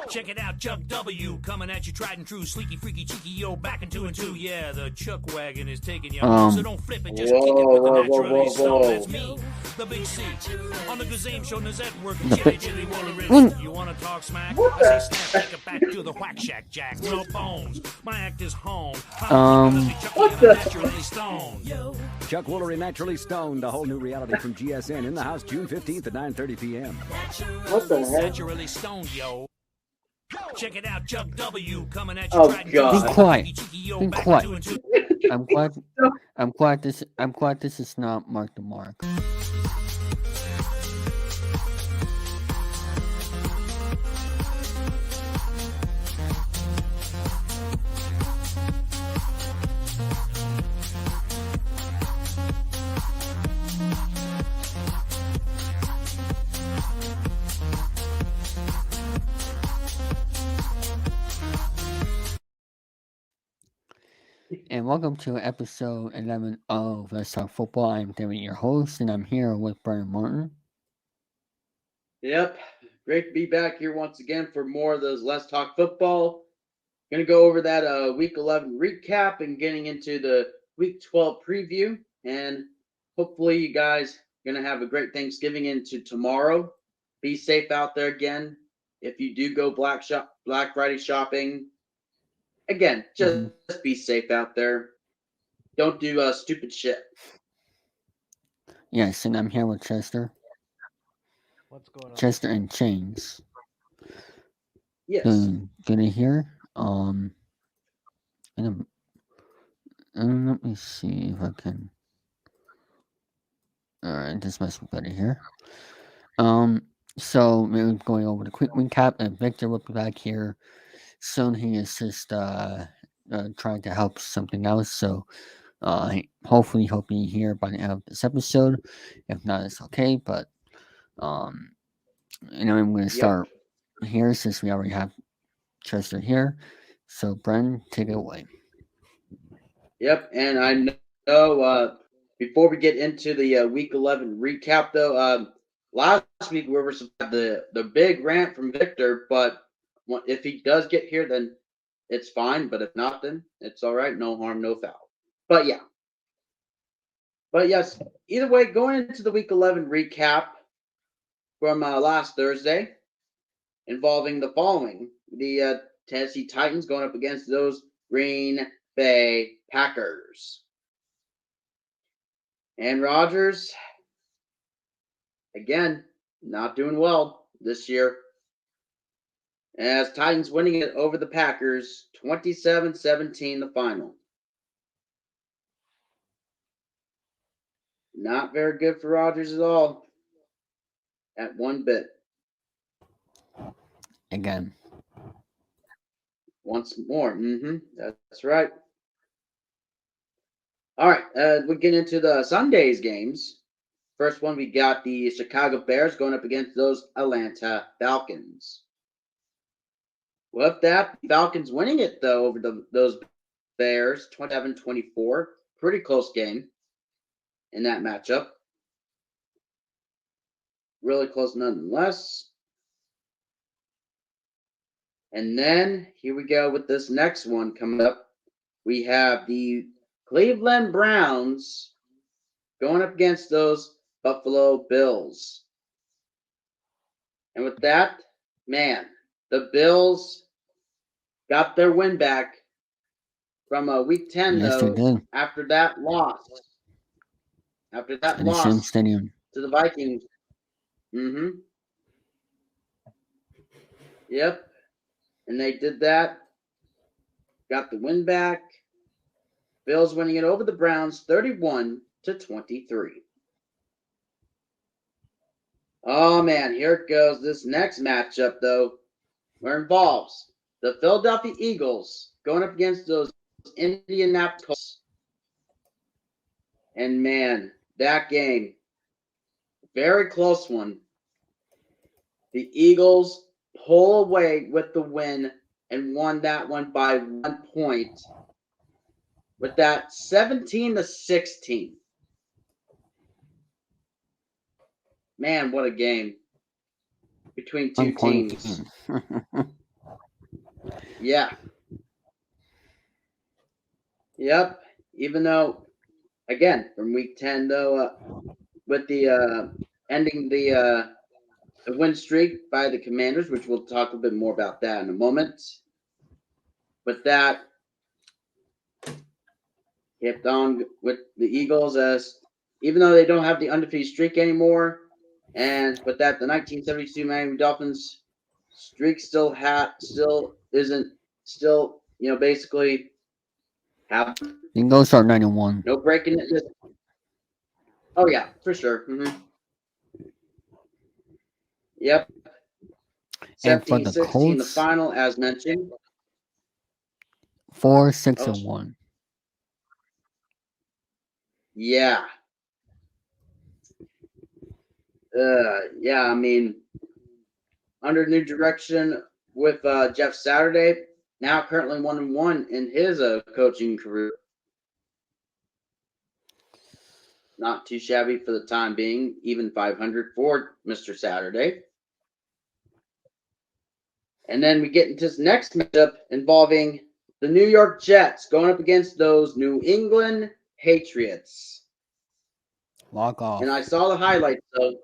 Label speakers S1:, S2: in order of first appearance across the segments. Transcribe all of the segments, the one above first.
S1: Check it out, Chuck W. Coming at you, tried and true, sleeky, freaky, cheeky, yo, back in 2 and 2. Yeah, the Chuck wagon is taking you home, so don't flip it, just kick it with the naturally stone. That's me, the Big C. On the Gazame Show, Nazette working chitty, Waller. You want to talk smack? I say snap, take it back to the whack shack, Jack. No bones, my act is home.
S2: What the?
S1: Naturally stoned.
S3: Chuck Woolery, Naturally Stoned, a whole new reality from GSN in the house June 15th at 9:30 p.m.
S2: What the heck?
S1: Naturally stoned, yo. Check it out, Chuck W. Coming at you.
S2: Oh God!
S4: Be quiet. Be quiet. I'm glad this is not Mark the Mark. And welcome to episode 11 of Let's Talk Football. I'm David, your host, and I'm here with Brian Martin.
S2: Yep, great to be back here once again for more of those Let's Talk Football. Going to go over that Week 11 recap and getting into the Week 12 preview. And hopefully you guys are going to have a great Thanksgiving into tomorrow. Be safe out there again. If you do go Black Friday shopping, again, just be safe out there. Don't do stupid shit.
S4: Yes, and I'm here with Chester.
S5: What's going on?
S4: Chester and Chains.
S2: Yes.
S4: Good to hear. And let me see if I can. Alright, this must be better here. So we're going over the quick recap, and Victor will be back here soon. He is just trying to help something else, so hopefully he'll be here by the end of this episode. If not, it's okay, but I'm going to start here since we already have Chester here. So Bren, take it away.
S2: Yep, and I know before we get into the Week 11 recap, though, last week we were supposed to have the big rant from Victor, but if he does get here, then it's fine. But if not, then it's all right. No harm, no foul. But yes, either way, going into the Week 11 recap from last Thursday, involving the following: the Tennessee Titans going up against those Green Bay Packers. And Rodgers, again, not doing well this year, as Titans winning it over the Packers 27-17 the final. Not very good for Rodgers at all. At one bit.
S4: Again.
S2: Once more. That's right. All right, we get into the Sunday's games. First one, we got the Chicago Bears going up against those Atlanta Falcons. With that, Falcons winning it, though, over those Bears, 27-24. Pretty close game in that matchup. Really close nonetheless. And then, here we go with this next one coming up. We have the Cleveland Browns going up against those Buffalo Bills. And with that, man, the Bills got their win back from Week 10,
S4: yes,
S2: though, after that loss. After that loss
S4: the same stadium
S2: to the Vikings. Yep. And they did that. Got the win back. Bills winning it over the Browns 31-23. Oh, man, here it goes. This next matchup, though, where involves the Philadelphia Eagles going up against those Indianapolis Colts. And, man, that game, very close one. The Eagles pull away with the win and won that one by 1 point. With that 17-16. Man, what a game between two teams. Yeah. Yep. Even though, again, from week 10, though, with the ending the win streak by the Commanders, which we'll talk a bit more about that in a moment. With that, kept on with the Eagles as even though they don't have the undefeated streak anymore, and with that, the 1972 Miami Dolphins streak still isn't basically have
S4: Eagles are 9-1.
S2: no breaking it. Oh yeah, for sure. Yep.
S4: And for the
S2: 17-16 in the
S4: Colts,
S2: final, as mentioned.
S4: 4-6-1.
S2: Yeah. Yeah, I mean, under new direction with Jeff Saturday, now currently 1-1 in his coaching career. Not too shabby for the time being, even 500 for Mr. Saturday. And then we get into this next matchup involving the New York Jets going up against those New England Patriots.
S4: Walk off.
S2: And I saw the highlights, so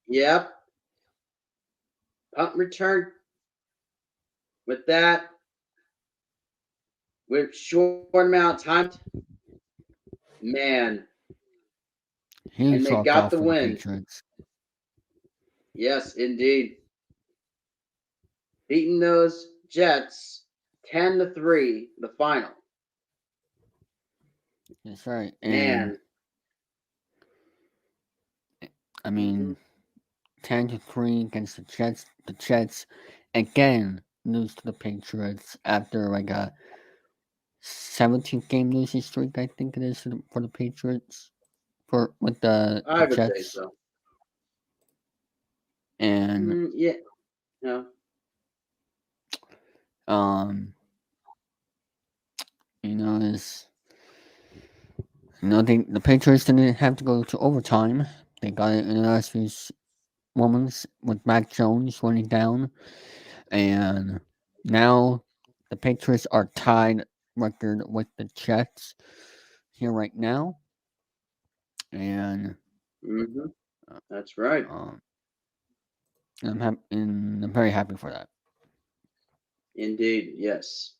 S2: yep. Punt return with that. With short amount of time. Man.
S4: Huge
S2: And they
S4: walk
S2: got
S4: off
S2: the
S4: for
S2: win.
S4: the Patriots.
S2: Yes, indeed. Beating those Jets 10-3, the final.
S4: That's right. And
S2: Man.
S4: I mean, 10-3 against the Jets. The Jets again lose to the Patriots after like a 17th game losing streak. I think it is for the Patriots with the
S2: I would say
S4: Jets.
S2: so.
S4: And
S2: Yeah. No.
S4: the Patriots didn't have to go to overtime. They got it in the last few moments with Mac Jones running down, and now the Patriots are tied record with the Jets here right now, and
S2: That's right.
S4: I'm very happy for that.
S2: Indeed, yes.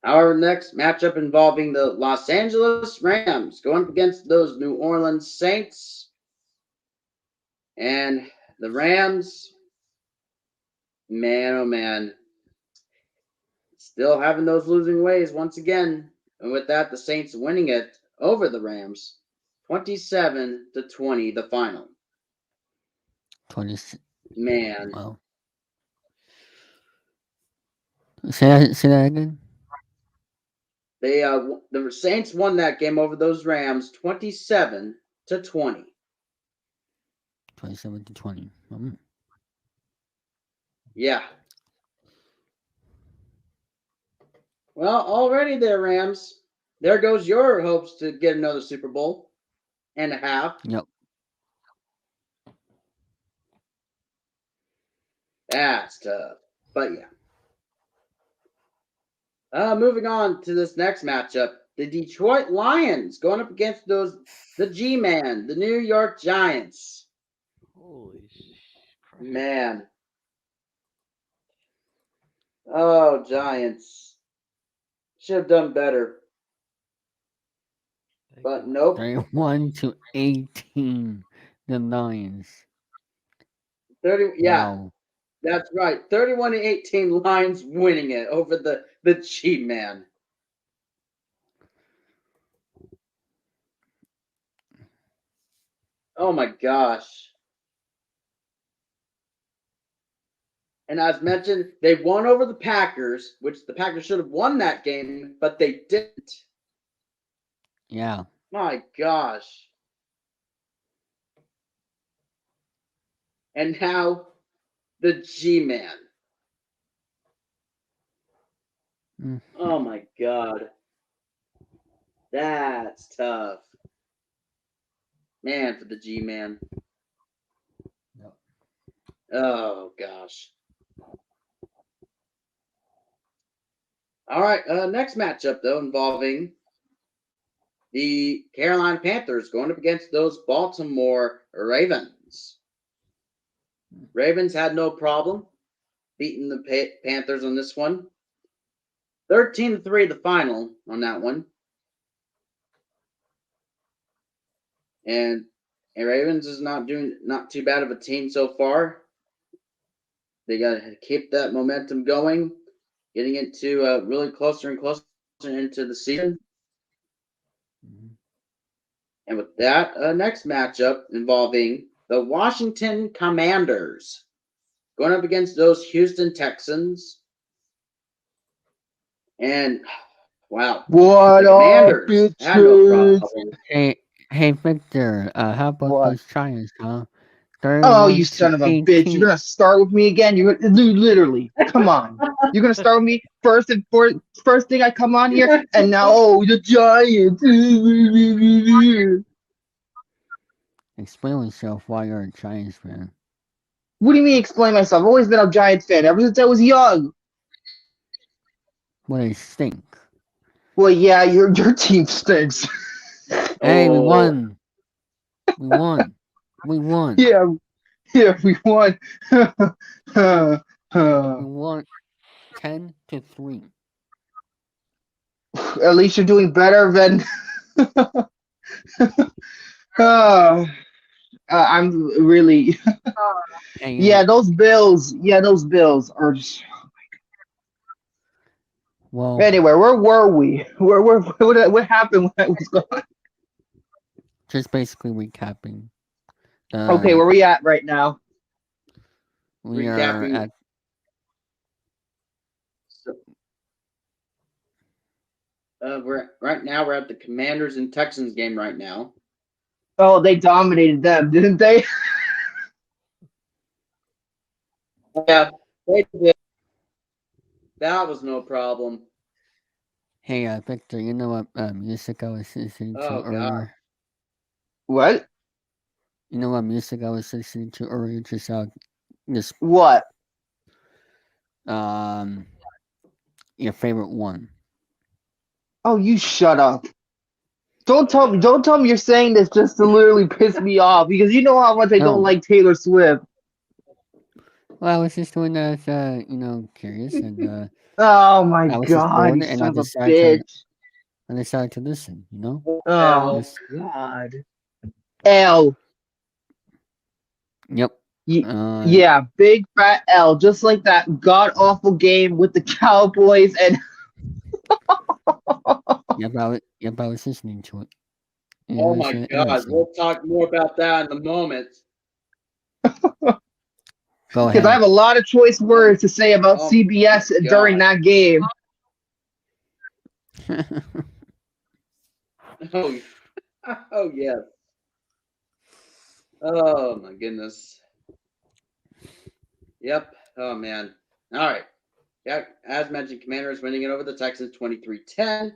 S2: Our next matchup involving the Los Angeles Rams going up against those New Orleans Saints. And the Rams, man, oh man, still having those losing ways once again. And with that, the Saints winning it over the Rams, 27-20, the final.
S4: 20.
S2: Man.
S4: Wow. Say that again.
S2: They the Saints won that game over those Rams 27-20.
S4: 27-20.
S2: Yeah. Well, already there, Rams. There goes your hopes to get another Super Bowl and a half.
S4: Yep.
S2: That's tough. But yeah. Moving on to this next matchup. The Detroit Lions going up against the G-Man, the New York Giants.
S5: Holy crap.
S2: Man. Oh, Giants. Should have done better. But nope.
S4: 31-18. The Lions.
S2: 30. Yeah.
S4: Wow.
S2: That's right. 31-18 Lions winning it over the G-Man. Oh my gosh. And as mentioned, they won over the Packers, which the Packers should have won that game, but they didn't.
S4: Yeah.
S2: My gosh. And now the G-Man. Oh my God. That's tough. Man, for the G-Man.
S4: Yep.
S2: Oh gosh. All right, next matchup, though, involving the Carolina Panthers going up against those Baltimore Ravens. Ravens had no problem beating the Panthers on this one. 13-3 the final on that one. And Ravens is not too bad of a team so far. They got to keep that momentum going, getting into really closer and closer into the season. And with that, next matchup involving the Washington Commanders going up against those Houston Texans. And wow,
S6: What
S2: the
S6: up,
S2: Commanders had no
S6: bitches?
S2: problem.
S4: Hey, Victor. How about
S6: What?
S4: those Giants, huh?
S6: Oh, you
S4: 31
S6: son
S4: to
S6: of a bitch!
S4: 18.
S6: You're gonna start with me again? You're literally. Come on. You're gonna start with me first thing I come on here, and now the Giants.
S4: Explain yourself why you're a Giants fan.
S6: What do you mean? Explain myself. I've always been a Giants fan ever since I was young.
S4: Well, they stink.
S6: Well, yeah, your team stinks.
S4: Hey, we
S2: Oh.
S4: won. We won. We won.
S6: Yeah, we won.
S4: We won 10-3.
S6: At least you're doing better than. I'm really.
S4: Hey,
S6: Yeah, those Bills. Yeah, those Bills are just.
S4: well,
S6: Anyway, where were we? What happened when I was gone?
S4: just basically recapping.
S6: Okay, where we at right now?
S4: We
S2: Recapping.
S4: are at.
S2: We're at the Commanders and Texans game right now.
S6: Oh, they dominated them, didn't they?
S2: Yeah, they did. That was no problem.
S4: Hey, Victor. You know what music I was listening to
S2: Oh, God.
S4: earlier?
S6: What?
S4: You know what music I was listening to earlier? Just this
S6: What?
S4: your favorite one.
S6: Oh, you shut up. Don't tell me you're saying this just to literally piss me off, because you know how much I
S4: No.
S6: don't like Taylor Swift.
S4: Well, I was just doing that, curious, and
S6: Oh my
S4: I was just
S6: God,
S4: bored,
S6: you
S4: and
S6: son
S4: I
S6: of a
S4: decided
S6: bitch.
S4: to listen. You know.
S6: Oh
S4: Just-
S6: God. L.
S4: Yep.
S6: Yeah, big fat L, just like that god awful game with the Cowboys and.
S4: Yep. I was listening to it. It
S2: Oh
S4: was,
S2: my God,
S4: interesting.
S2: we'll talk more about that in a moment.
S4: Go
S6: Because I have
S4: ahead.
S6: a lot of choice words to say about
S2: Oh,
S6: CBS during
S2: God.
S6: that game.
S2: Oh yes. Oh my goodness. Yep. Oh man. All right. Yeah, as mentioned, Commanders winning it over the Texans 23-10.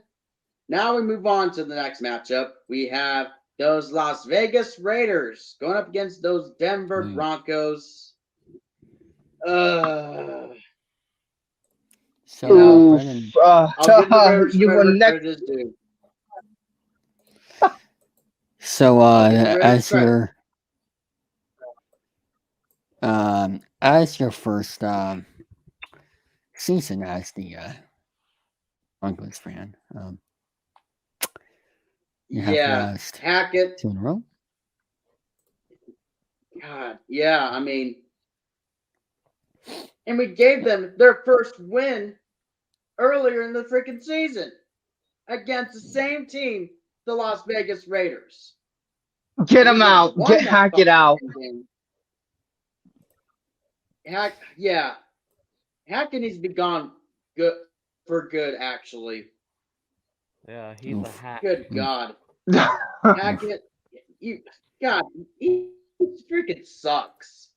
S2: Now we move on to the next matchup. We have those Las Vegas Raiders going up against those Denver Broncos.
S4: So,
S6: Oof.
S4: Brennan,
S2: I'll give the Raiders
S6: You were
S2: credit where
S6: next.
S2: it is due.
S4: so
S2: I'll give the Raiders
S4: as your first season as the Broncos fan, you have lost
S2: Hackett.
S4: 2 in a row.
S2: God, yeah, I mean, and we gave them their first win earlier in the freaking season against the same team, the Las Vegas Raiders.
S6: Get him out. Get Hackett out.
S2: Hackett needs to be gone for good, actually.
S5: Yeah, he's a hack.
S2: Good God. Hackett, he freaking sucks.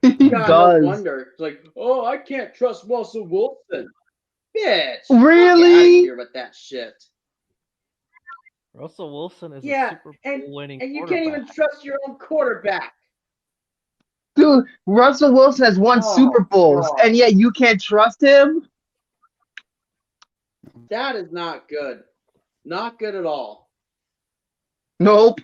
S6: He
S2: God,
S6: does.
S2: no wonder. It's like, oh, I can't trust Russell Wilson. Bitch.
S6: Really?
S2: Get out of here with that shit.
S5: Russell Wilson is a
S2: Yeah,
S5: Super Bowl winning
S2: and you can't even trust your own quarterback.
S6: Dude, Russell Wilson has won Super Bowls,
S2: God.
S6: and yet you can't trust him?
S2: That is not good. Not good at all.
S6: Nope.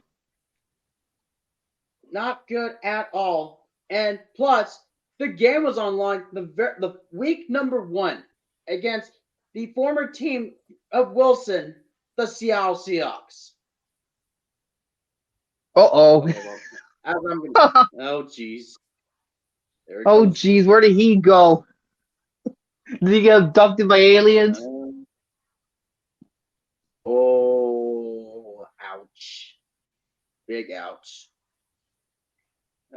S2: Not good at all. And plus, the game was online the week number 1 against the former team of Wilson, the Seattle Seahawks.
S6: Uh-oh.
S2: Oh, jeez.
S6: Oh, jeez. Where did he go? Did he get abducted by aliens?
S2: Oh, ouch. Big ouch.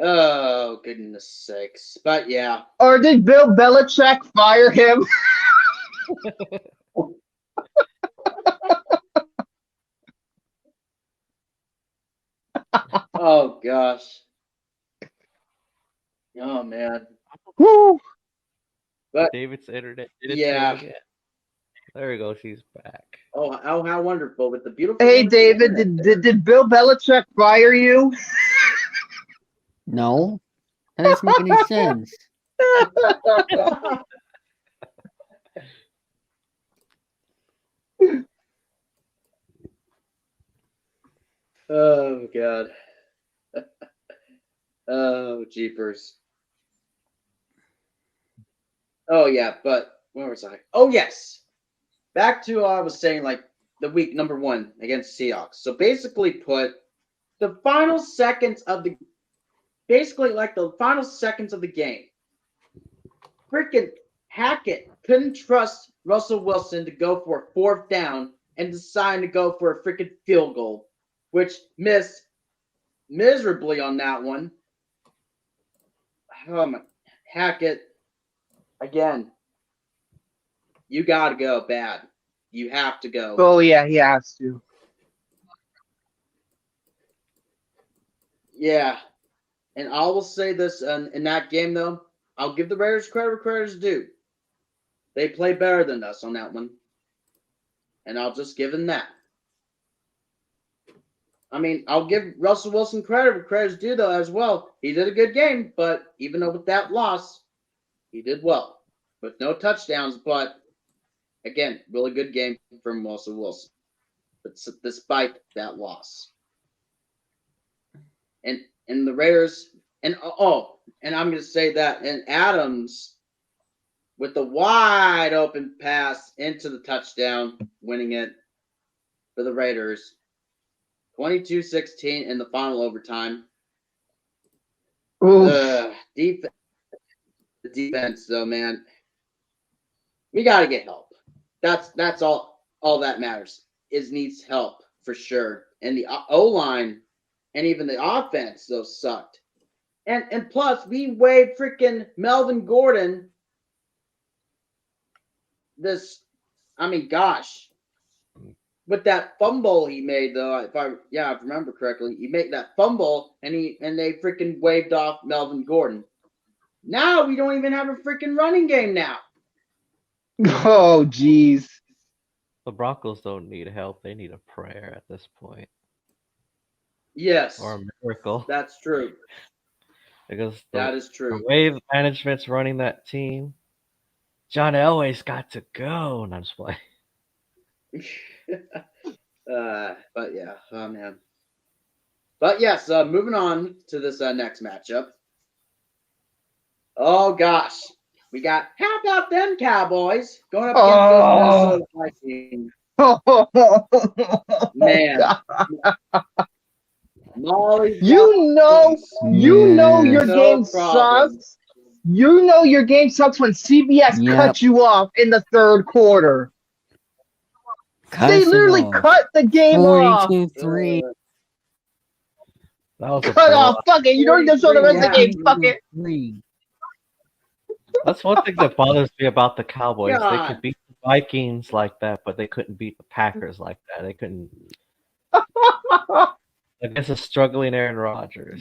S2: Oh, goodness sakes. But yeah.
S6: Or did Bill Belichick fire him?
S2: Oh, gosh. Oh, man.
S6: Woo.
S2: But
S5: David's internet did it
S2: yeah.
S5: again. There we go. She's back.
S2: Oh, how wonderful with the beautiful.
S6: Hey, David, did Bill Belichick fire you?
S4: No, that doesn't make any sense.
S2: Oh, God. Oh, jeepers. Oh, yeah, but where was I? Oh, yes. Back to I was saying, like, the week number 1 against Seahawks. So basically put the final seconds of the game. Freaking Hackett couldn't trust Russell Wilson to go for a 4th down and decided to go for a freaking field goal, which missed miserably on that one. Oh my, Hackett, again, you gotta go bad. You have to go.
S6: Oh, yeah, he has to.
S2: Yeah. And I will say this in that game, though. I'll give the Raiders credit where credit's due. They play better than us on that one. And I'll just give them that. I mean, I'll give Russell Wilson credit where credit's due, though, as well. He did a good game, but even though with that loss, he did well. With no touchdowns, but, again, really good game from Russell Wilson. But despite that loss. And the Raiders, and I'm going to say that, and Adams, with the wide open pass into the touchdown, winning it for the Raiders. 22-16 in the final overtime. The defense, though, man, we got to get help. That's all that matters. Is needs help for sure. And the O-line and even the offense, though, sucked. And plus, we waived freaking Melvin Gordon. Gosh. With that fumble he made, though, if I remember correctly, he made that fumble, and they freaking waved off Melvin Gordon. Now we don't even have a freaking running game now.
S6: Oh, jeez.
S5: The Broncos don't need help. They need a prayer at this point.
S2: Yes.
S5: Or a miracle.
S2: That's true.
S5: Because
S2: that is true.
S5: The way the management's running that team, John Elway's got to go. And I'm just playing.
S2: But yeah, oh man. But yes, moving on to this next matchup. Oh gosh, we got how about them Cowboys going up against those Minnesota Vikings? Man, Molly,
S6: you know your game sucks. You know your game sucks when CBS cut you off in the third quarter. They literally cut the game off.
S4: 42-3.
S6: Cut off. Fuck it. You don't even show the rest of the game. Fuck it.
S5: That's one thing that bothers me about the Cowboys. God. They could beat the Vikings like that, but they couldn't beat the Packers like that. They couldn't. Against a struggling Aaron Rodgers.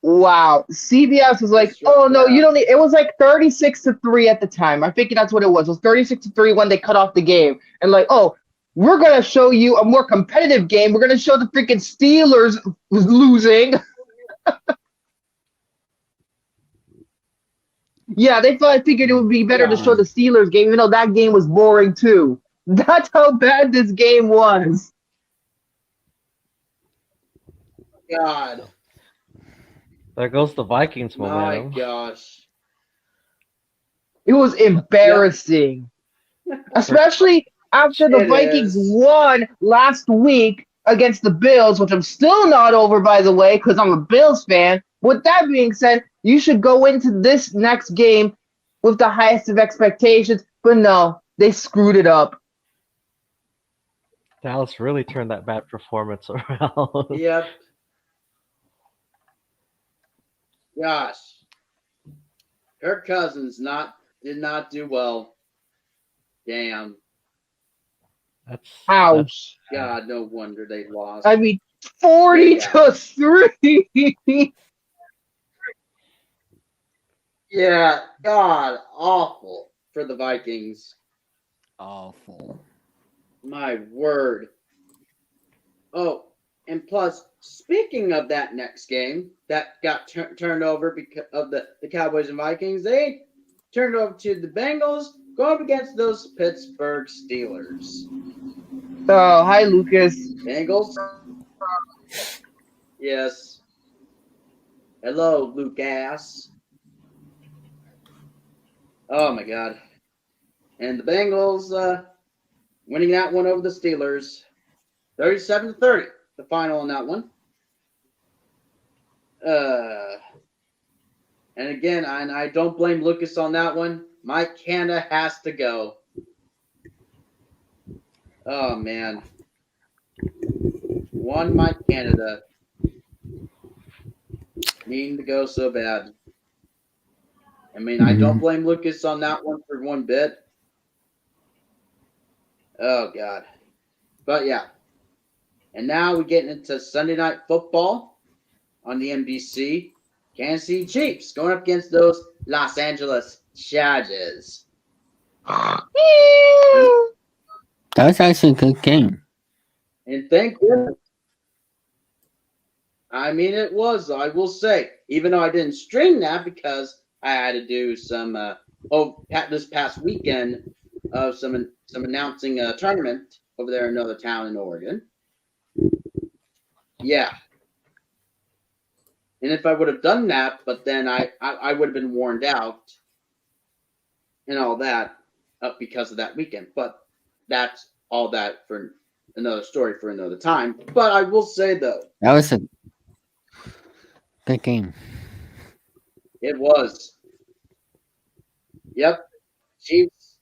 S6: Wow. CBS was like, oh no, you don't need. It was like 36-3 at the time. I think that's what it was. It was 36-3 when they cut off the game, and like, oh, we're gonna show you a more competitive game. We're gonna show the freaking Steelers losing. Yeah, they thought I figured it would be better to
S2: Yeah.
S6: show the Steelers game, even though that game was boring too. That's how bad this game was.
S2: God.
S5: There goes the Vikings
S2: My
S5: momentum.
S2: gosh.
S6: It was embarrassing. Especially after the
S2: It
S6: Vikings
S2: is.
S6: won last week against the Bills, which I'm still not over, by the way, because I'm a Bills fan. With that being said, you should go into this next game with the highest of expectations, but no, they screwed it up.
S5: Dallas really turned that bad performance around.
S2: Yep. Gosh. Kirk Cousins did not do well. Damn.
S5: That's
S6: Ouch.
S2: God, no wonder they lost.
S6: I mean, 40-3.
S2: Yeah, God, awful for the Vikings.
S4: Awful.
S2: My word. Oh, and plus, speaking of that next game that got turned over because of the Cowboys and Vikings, they turned over to the Bengals going up against those Pittsburgh Steelers.
S6: Oh, hi, Lucas.
S2: Bengals? Yes. Hello, Lucas. Oh, my God. And the Bengals winning that one over the Steelers. 37-30, the final on that one. And again, I don't blame Lucas on that one. Mike Canada has to go. Oh, man. One Mike Canada. Needing to go so bad. I mean, I don't blame Lucas on that one for one bit. Oh, God. But, yeah. And now we get into Sunday Night Football on the NBC. Kansas City Chiefs going up against those Los Angeles Chargers.
S4: That was actually a good game.
S2: And thank goodness. I mean, it was, I will say. Even though I didn't stream that because I had to do some, this past weekend of some announcing a tournament over there in another town in Oregon. Yeah. And if I would have done that, but then I would have been warned out and all that because of that weekend. But that's all that for another story for another time. But I will say, though.
S4: That was a good game.
S2: It was. Yep. Chiefs,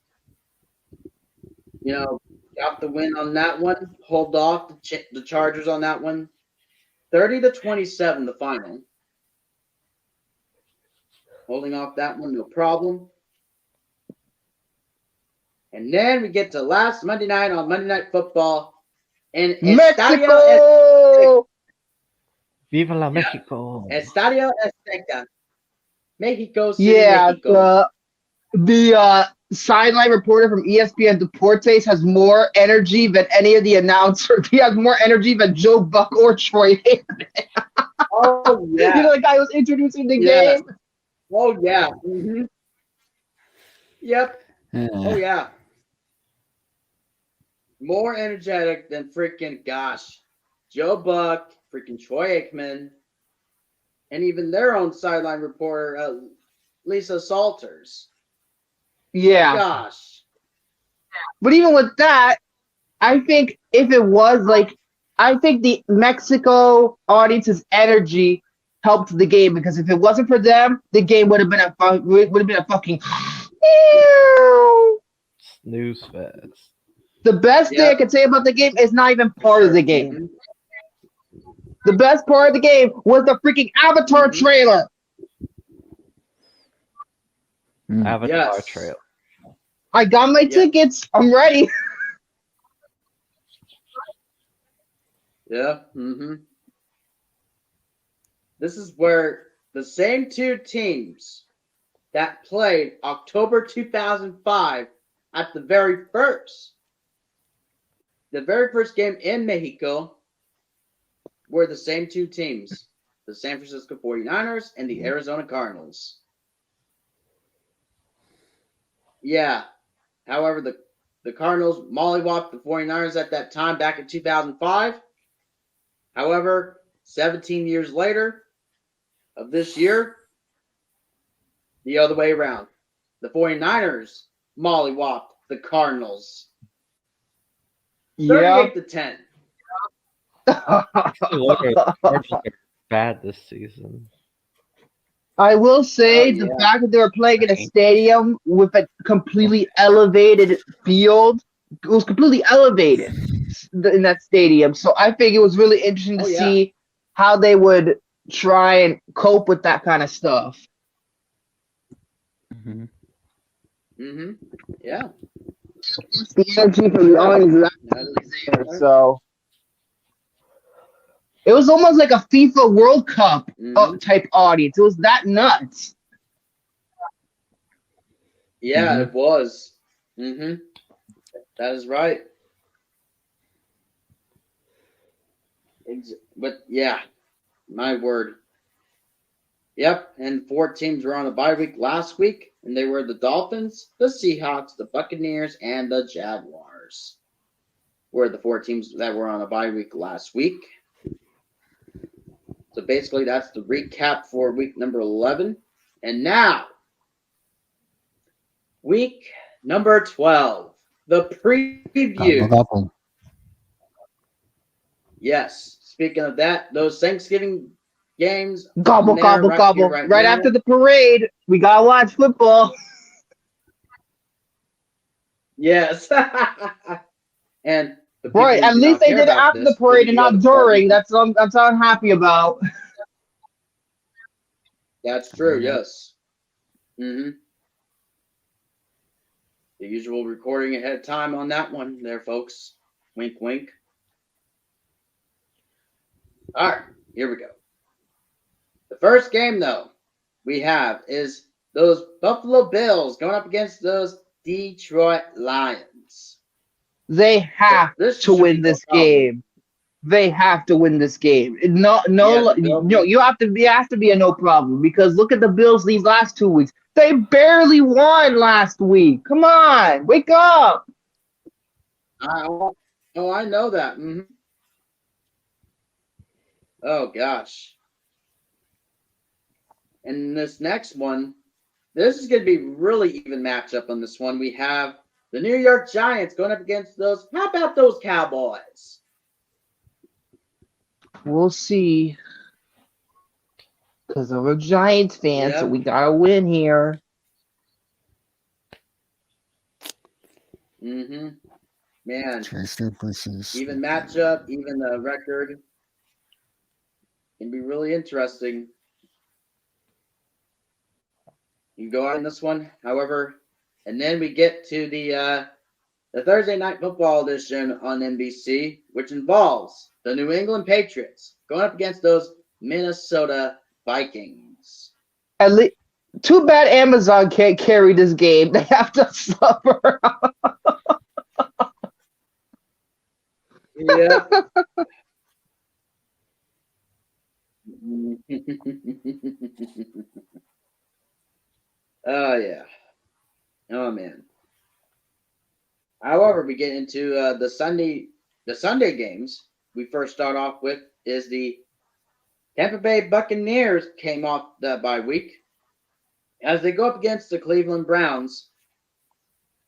S2: got the win on that one. Hold off the Chargers on that one. 30-27, the final. Holding off that one, no problem. And then we get to last Monday night on Monday Night Football in
S6: Mexico!
S5: Viva la Mexico!
S2: Estadio Azteca. Mexico City,
S6: Yeah,
S2: Mexico.
S6: the sideline reporter from ESPN Deportes has more energy than any of the announcers. He has more energy than Joe Buck or Troy Aikman.
S2: Oh, yeah.
S6: You know the guy who was introducing the
S2: Yes.
S6: game?
S2: Oh, yeah. Mm-hmm. Yep. Oh, yeah. More energetic than freaking, gosh, Joe Buck, freaking Troy Aikman, and even their own sideline reporter, Lisa Salters.
S6: Yeah.
S2: Gosh.
S6: But even with that, I think if it was I think the Mexico audience's energy helped the game because if it wasn't for them, the game would have been a fucking
S5: Snooze fest.
S6: The best thing I can say about the game is not even part of the game.
S2: Mm-hmm.
S6: The best part of the game was the freaking Avatar trailer.
S5: Avatar trailer.
S6: I got my tickets. I'm ready.
S2: Yeah. Mm-hmm. This is where the same two teams that played October 2005 at the very first game in Mexico were the same two teams, the San Francisco 49ers and the Arizona Cardinals. Yeah. However, the Cardinals mollywopped the 49ers at that time back in 2005. However, 17 years later of this year, the other way around. The 49ers mollywopped the Cardinals. 38-10.
S5: Bad this season.
S6: I will say
S2: Oh,
S6: the
S2: yeah.
S6: fact that they were playing in a stadium with a completely elevated field, it was completely elevated in that stadium. So I think it was really interesting to
S2: Oh, yeah.
S6: see how they would try and cope with that kind of stuff.
S4: Mhm.
S2: Yeah.
S6: The energy from the audience is actually there. So it was almost like a FIFA World Cup type audience. It was that nuts.
S2: Yeah, it was. That is right. But yeah, my word. Yep, and 4 teams were on a bye week last week, and they were the Dolphins, the Seahawks, the Buccaneers, and the Jaguars. Were the 4 teams that were on a bye week last week. So basically, that's the recap for week number 11. And now, week number 12, the preview.
S4: Gobble.
S2: Yes, speaking of that, those Thanksgiving games.
S6: Gobble, gobble, gobble. Right after the parade, we got to watch football.
S2: Yes. And
S6: right, at least they did it after the parade and not during. That's what I'm happy about.
S2: That's true, yes. The usual recording ahead of time on that one there, folks. Wink, wink. All right, here we go. The first game, though, we have is those Buffalo Bills going up against those Detroit Lions.
S6: They have to win this game. They have to win this game. You have to be a no problem because look at the Bills these last 2 weeks. They barely won last week. Come on, wake up.
S2: Oh, I know that. Oh, gosh. And this next one, this is going to be really even matchup on this one. We have the New York Giants going up against those. How about those Cowboys?
S6: We'll see. Because I'm a Giants fan, so we got to win here.
S2: Man.
S4: Versus.
S2: Even matchup, even the record can be really interesting. You go on this one, however, and then we get to the Thursday Night Football edition on NBC, which involves the New England Patriots going up against those Minnesota Vikings.
S6: At least, too bad Amazon can't carry this game. They have to suffer.
S2: Yeah. Oh, yeah. Oh, man. However, we get into the Sunday games. We first start off with is the Tampa Bay Buccaneers came off the bye week as they go up against the Cleveland Browns.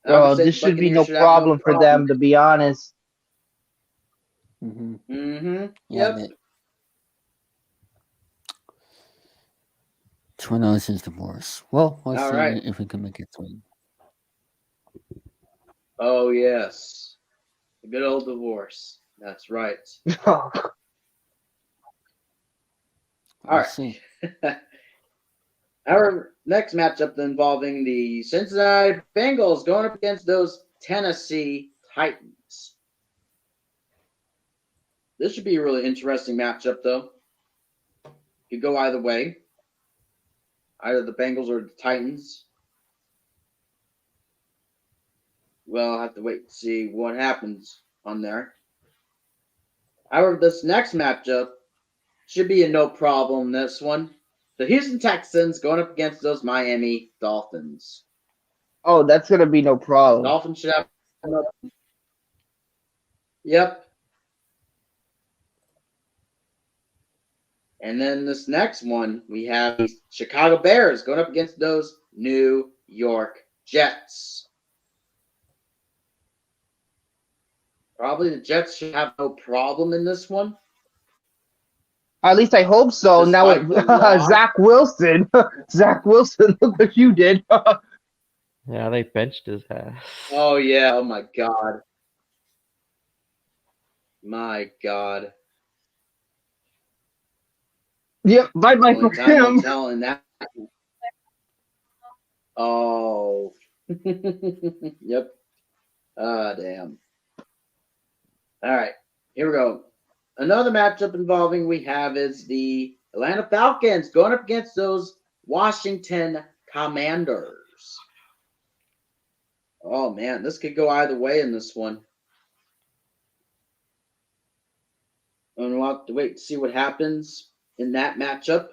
S6: Bro, this should be no problem for them, to be honest.
S2: Yep.
S4: Tornos is divorce. Well, we'll see
S2: right.
S4: if we can make it through.
S2: Oh, yes. A good old divorce. That's right.
S6: All
S2: right. Our next matchup involving the Cincinnati Bengals going up against those Tennessee Titans. This should be a really interesting matchup, though. Could go either way. Either the Bengals or the Titans. Well, I'll have to wait and see what happens on there. However, this next matchup should be a no problem, this one. The Houston Texans going up against those Miami Dolphins.
S6: Oh, that's gonna be no problem.
S2: Dolphins should have. Yep. And then this next one, we have the Chicago Bears going up against those New York Jets. Probably the Jets should have no problem in this one.
S6: At least I hope so. Now
S2: Despite the loss.
S6: Zach Wilson. Zach Wilson, look what you did.
S5: Yeah, they benched his ass.
S2: Oh, yeah. Oh, my God. My God.
S6: Yep, bye-bye for
S2: Only time will
S6: him.
S2: tell in that. Oh. Yep. Ah, damn. All right. Here we go. Another matchup involving we have is the Atlanta Falcons going up against those Washington Commanders. Oh, man. This could go either way in this one. And we'll have to wait to see what happens in that matchup.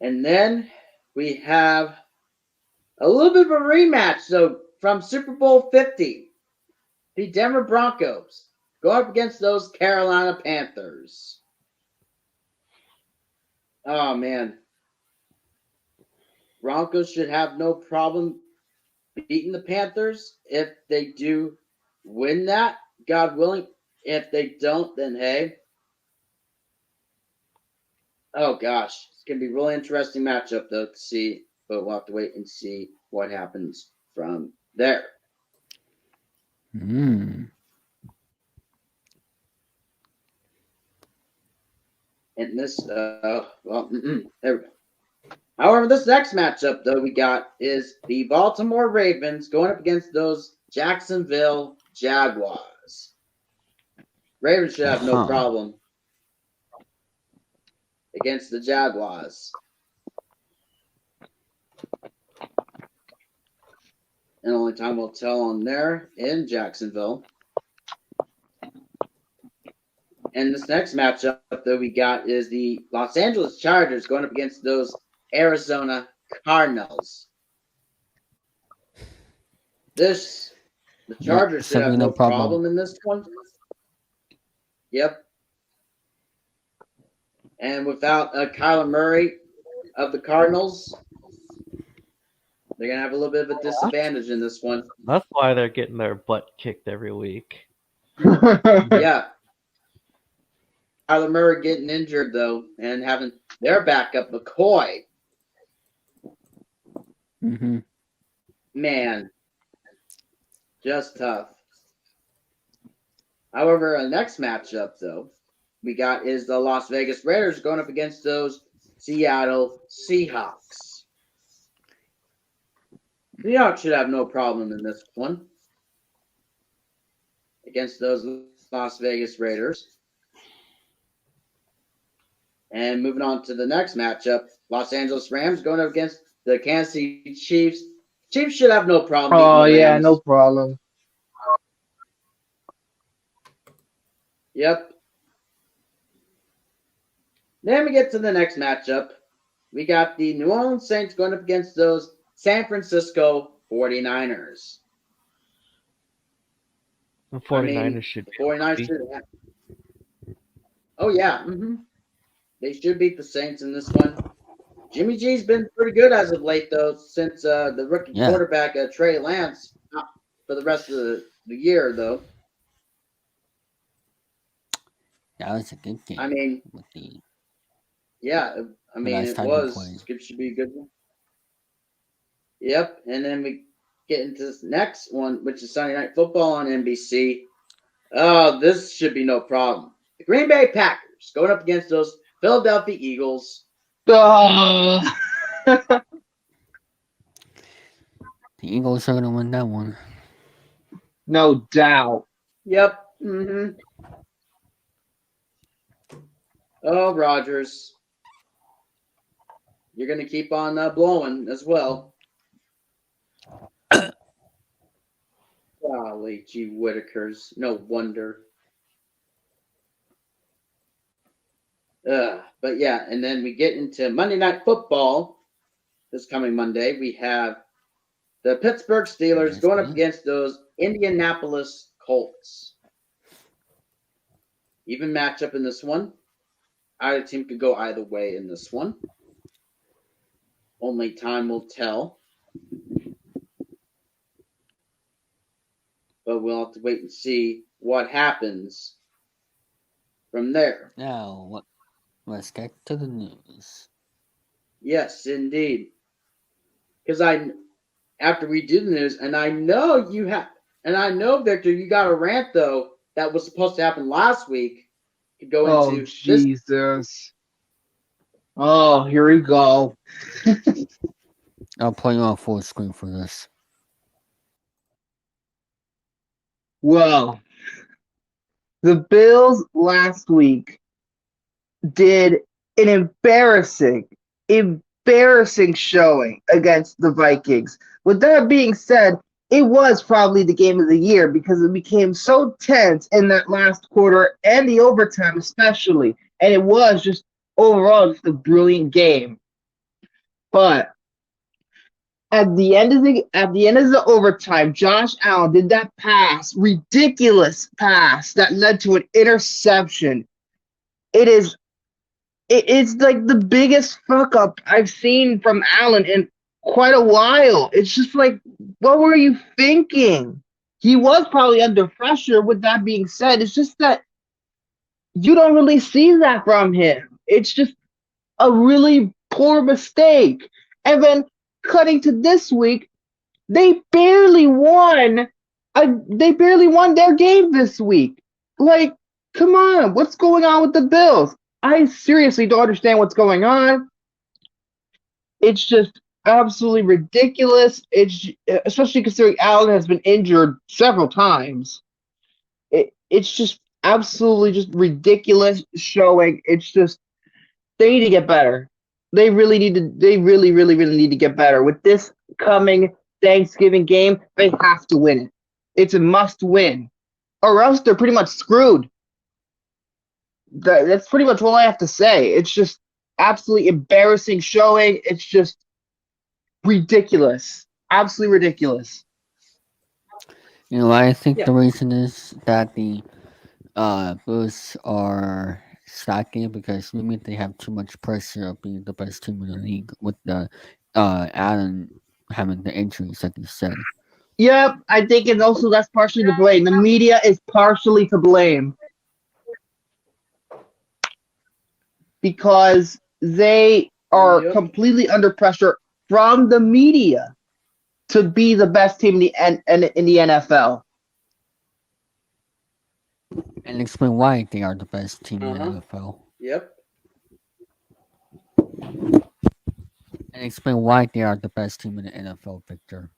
S2: And then we have a little bit of a rematch, so from Super Bowl 50, the Denver Broncos go up against those Carolina Panthers. Oh, man. Broncos should have no problem beating the Panthers if they do win that, God willing. If they don't, then hey. Oh, gosh. It's going to be a really interesting matchup, though, to see. But we'll have to wait and see what happens from there.
S4: Hmm.
S2: And this, there we go. However, this next matchup, though, we got is the Baltimore Ravens going up against those Jacksonville Jaguars. Ravens should have no problem against the Jaguars. And only time will tell on there in Jacksonville. And this next matchup that we got is the Los Angeles Chargers going up against those Arizona Cardinals. The Chargers should have no problem in this one. Yep. And without Kyler Murray of the Cardinals, they're going to have a little bit of a disadvantage in this one.
S5: That's why they're getting their butt kicked every week.
S2: Yeah. Kyler Murray getting injured, though, and having their backup, McCoy.
S4: Mm-hmm.
S2: Man, just tough. However, our next matchup, though, we got is the Las Vegas Raiders going up against those Seattle Seahawks. Seahawks should have no problem in this one against those Las Vegas Raiders. And moving on to the next matchup, Los Angeles Rams going up against the Kansas City Chiefs. Chiefs should have no problem.
S6: Oh, yeah, no problem.
S2: Yep. Then we get to the next matchup. We got the New Orleans Saints going up against those San Francisco 49ers.
S5: The 49ers should be.
S2: 49ers should have. Oh, yeah. Mm-hmm. They should beat the Saints in this one. Jimmy G's been pretty good as of late, though, since the rookie quarterback, Trey Lance, for the rest of the year, though.
S4: That was a good game.
S2: I mean, it was. It should be a good one. Yep, and then we get into this next one, which is Sunday Night Football on NBC. Oh, this should be no problem. The Green Bay Packers going up against those Philadelphia Eagles.
S4: The Eagles are going to win that one.
S6: No doubt.
S2: Yep. Mm-hmm. Oh, Rodgers. You're going to keep on blowing as well. Golly, gee Whittakers. No wonder. But yeah, and then we get into Monday Night Football. this coming Monday, we have the Pittsburgh Steelers going up against those Indianapolis Colts. Even matchup in this one. Either team could go either way in this one. Only time will tell. But we'll have to wait and see what happens from there.
S4: Now, let's get to the news.
S2: Yes, indeed. Because after we do the news, and I know Victor, you got a rant though that was supposed to happen last week. To go into
S6: Jesus. This. Oh, here we go.
S4: I'll play on full screen for this.
S6: Well, the Bills last week did an embarrassing showing against the Vikings. With that being said, it was probably the game of the year because it became so tense in that last quarter and the overtime especially. And it was just overall just a brilliant game. But at the end of the overtime, Josh Allen did that ridiculous pass that led to an interception. It's like the biggest fuck up I've seen from Allen in quite a while. It's just like, what were you thinking? He was probably under pressure. With that being said, it's just that you don't really see that from him. It's just a really poor mistake. And then cutting to this week, they barely won their game this week. Like, come on, what's going on with the Bills? I seriously don't understand what's going on. It's just absolutely ridiculous. It's especially considering Allen has been injured several times. It's just absolutely just ridiculous showing. It's just they need to get better. They really, really need to get better. With this coming Thanksgiving game, they have to win it. It's a must win. Or else they're pretty much screwed. That's pretty much all I have to say. It's just absolutely embarrassing showing. It's just ridiculous. Absolutely ridiculous.
S4: You know, I think the reason is that the Bills are stacking because maybe they have too much pressure of being the best team in the league with the Allen having the injuries, like you said.
S6: Yep, I think it's also that's partially to blame. The media is partially to blame because they are completely under pressure from the media to be the best team in the NFL.
S4: And explain why they are the best team in the NFL.
S2: Yep.
S4: And explain why they are the best team in the NFL, Victor.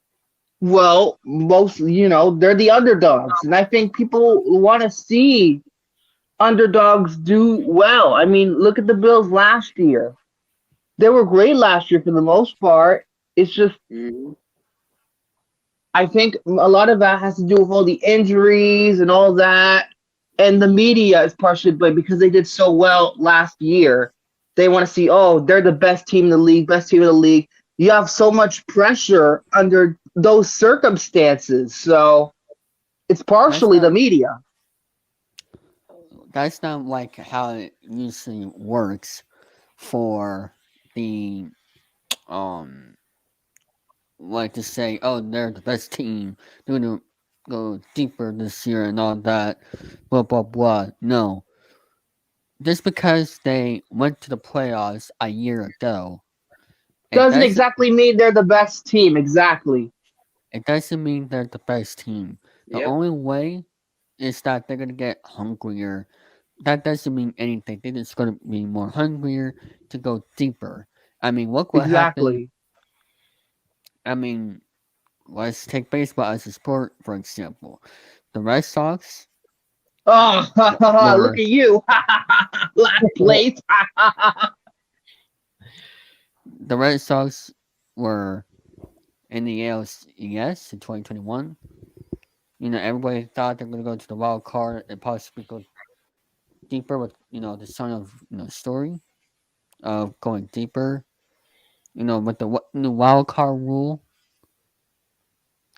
S6: Well, they're the underdogs. And I think people want to see underdogs do well. I mean, look at the Bills last year. They were great last year for the most part. It's just, I think a lot of that has to do with all the injuries and all that. And the media is partially blamed because they did so well last year. They want to see, they're the best team in the league, You have so much pressure under those circumstances. So it's partially the media.
S4: That's not like how it usually works for the like to say, they're the best team. They're gonna go deeper this year and all that. Blah blah blah. No. Just because they went to the playoffs a year ago
S6: doesn't exactly mean they're the best team. Exactly.
S4: It doesn't mean they're the best team. The only way is that they're going to get hungrier. That doesn't mean anything. They're just going to be more hungrier to go deeper. I mean, look what happened. I mean, let's take baseball as a sport, for example. The Red Sox.
S6: Oh, look at you. Last place.
S4: The Red Sox were in the ALCS in 2021. You know, everybody thought they're going to go to the wild card and possibly go deeper with, the son of story of going deeper. with the wild card rule,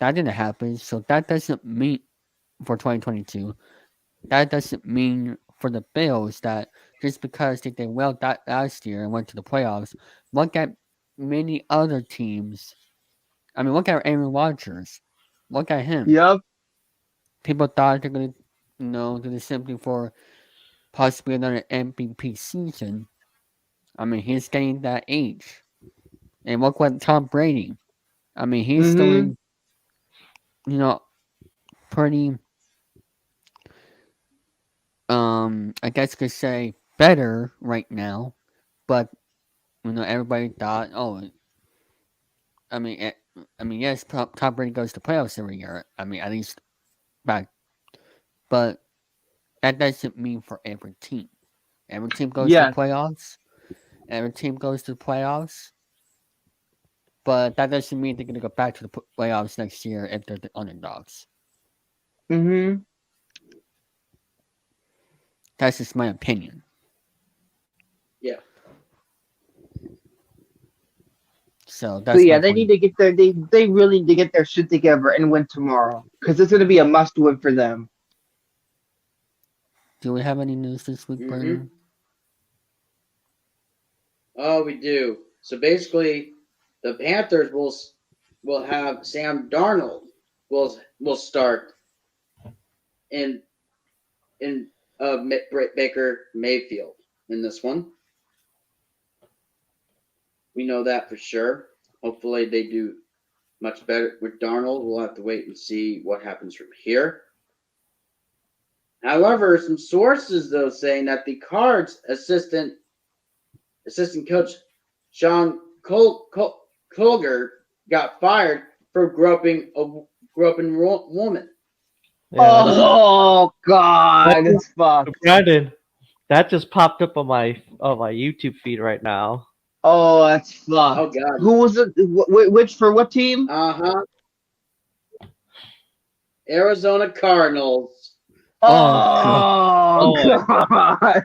S4: that didn't happen. So that doesn't mean for 2022. That doesn't mean for the Bills that just because they did well that last year and went to the playoffs. Look at many other teams. I mean, look at Aaron Rodgers. Look at him.
S6: Yep.
S4: People thought they're gonna, do the same thing for possibly another MVP season. I mean, he's getting that age. And look what Tom Brady. I mean, he's
S6: Mm-hmm.
S4: doing, pretty, I guess you could say better right now. But, everybody thought, I mean, yes, Tom Brady goes to playoffs every year. I mean, at least back. But that doesn't mean for every team. Every team goes to the
S6: Yes.
S4: playoffs. Every team goes to the playoffs. But that doesn't mean they're going to go back to the playoffs next year if they're the underdogs.
S6: Mm-hmm.
S4: That's just my opinion.
S2: Yeah.
S4: So that's
S6: So yeah,
S4: my
S6: they
S4: point.
S6: need to get their they really need to get their shit together and win tomorrow because it's going to be a must win for them.
S4: Do we have any news this week, Brennan?
S2: Oh, we do. So basically, the Panthers will have Sam Darnold will start in Baker Mayfield in this one. We know that for sure. Hopefully, they do much better with Darnold. We'll have to wait and see what happens from here. However, some sources though saying that the Cards assistant coach Sean Colger got fired for groping a woman.
S5: Yeah,
S6: Oh God, it's fucked.
S5: Brandon, that just popped up on my YouTube feed right now.
S6: Oh, that's fucked.
S2: Oh God.
S6: Who was it? Which for what team?
S2: Arizona Cardinals.
S6: Oh God.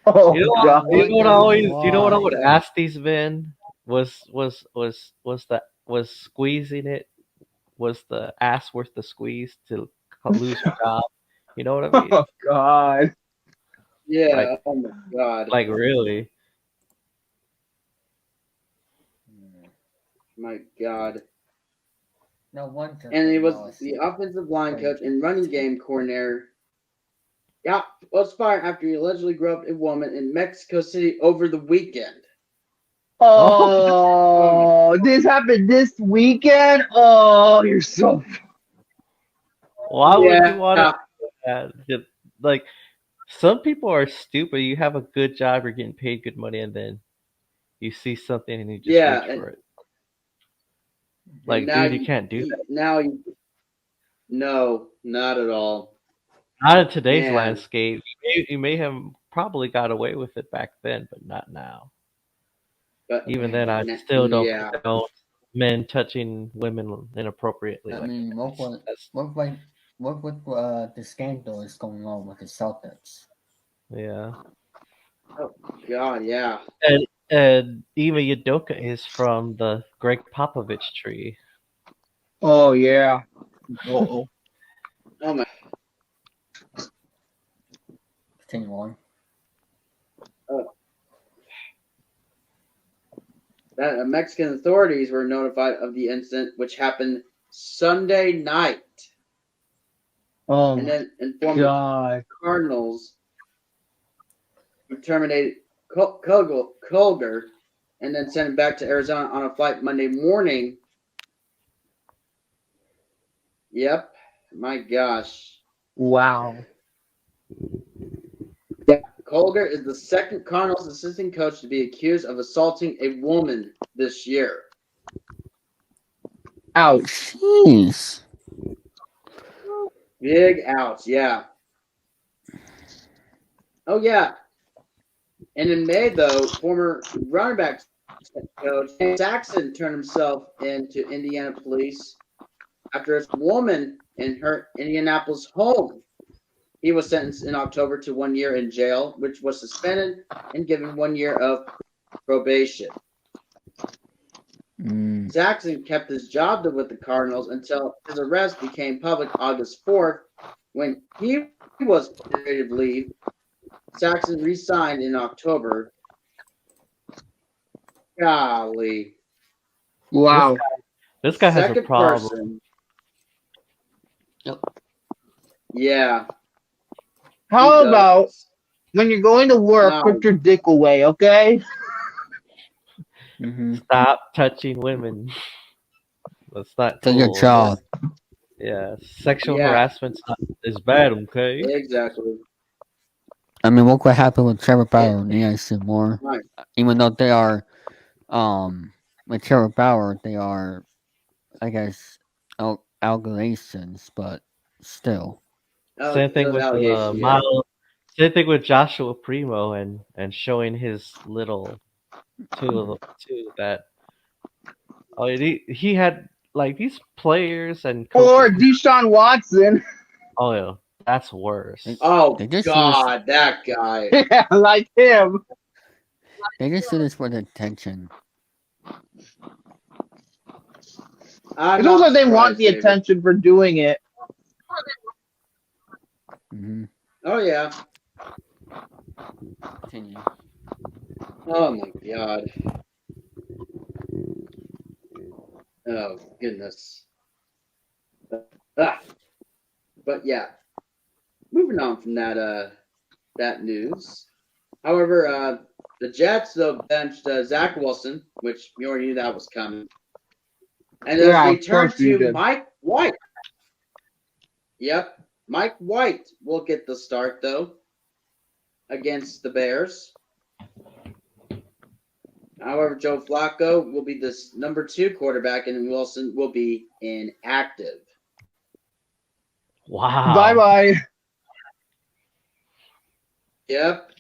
S6: Oh
S5: You know,
S6: God.
S5: you know what I always, you know what I would ask these men was squeezing it, was the ass worth the squeeze to lose your job? You know what I mean?
S6: Oh God.
S2: Yeah.
S5: Like-
S2: oh my God.
S5: Like really?
S2: My God.
S4: No wonder.
S2: And he was the offensive line coach and running game coordinator. Yeah, was fired after he allegedly groped a woman in Mexico City over the weekend.
S6: Oh, this happened this weekend. Oh, you're so.
S5: Why would
S2: Yeah.
S5: you want to do that? Like, some people are stupid. You have a good job, you're getting paid good money, and then you see something and you just reach for it. Like, dude, you can't do that.
S2: No, not at all.
S5: Not in today's
S2: Man.
S5: landscape. You may have probably got away with it back then, but not now.
S2: But
S5: Even then, I still don't
S2: yeah.
S5: condone men touching women inappropriately.
S4: I
S5: like
S4: mean,
S5: that.
S4: look what the scandal is going on with the Celtics.
S5: Yeah.
S2: Oh God, yeah.
S5: And Eva Udoka is from the Greg Popovich tree.
S6: Oh yeah. Oh.
S2: Oh my.
S4: Continue on.
S2: That Mexican authorities were notified of the incident, which happened Sunday night,
S6: Oh
S2: and
S6: my
S2: then informed
S6: God.
S2: the Cardinals who terminated Colger and then sent him back to Arizona on a flight Monday morning. Yep. My gosh.
S6: Wow.
S2: Yeah. Colger is the second Cardinals assistant coach to be accused of assaulting a woman this year.
S6: Ouch.
S4: Jeez.
S2: Big ouch, yeah. Oh, yeah. And in May, though, former running back coach Saxon turned himself into Indiana police after a woman in her Indianapolis home. He was sentenced in October to 1 year in jail, which was suspended and given 1 year of probation. Saxon kept his job with the Cardinals until his arrest became public August 4th, when he was on administrative leave. Saxon re-signed in October. Golly.
S6: Wow.
S5: This guy has a
S2: Second
S5: problem.
S2: person.
S4: Yep.
S2: Yeah.
S6: How
S2: He
S6: about
S2: does.
S6: when you're going to work,
S2: No.
S6: put your dick away, okay?
S5: Stop touching women. That's not
S4: Do
S5: cool.
S4: your job.
S5: Yeah, sexual
S2: Yeah.
S5: harassment is bad, okay?
S2: Exactly.
S4: I mean, look what happened with Trevor Bauer and EIC Moore.
S2: Right.
S4: Even though they are, with Trevor Bauer, they are, I guess, allegations, but still.
S5: Same thing with
S2: allegations,
S5: Miles. Same thing with Joshua Primo and showing his little to that. Oh, he had like these players and
S6: Or
S5: coaches.
S6: Deshaun Watson.
S5: Oh yeah, that's worse.
S2: Oh
S4: They just
S2: God, that guy.
S6: Yeah, like him.
S4: They just do this for the attention.
S6: It's almost like they want the attention for doing it.
S2: Oh yeah.
S4: Continue.
S2: Oh my God. Oh goodness. But yeah. Moving on from that news. However, the Jets though benched Zach Wilson, which you already knew that was coming, and
S6: Yeah,
S2: they
S6: of
S2: returned
S6: course you
S2: to
S6: did.
S2: Mike White. Yep, Mike White will get the start though against the Bears. However, Joe Flacco will be this number 2 quarterback, and Wilson will be inactive.
S5: Wow.
S6: Bye-bye.
S2: Yep.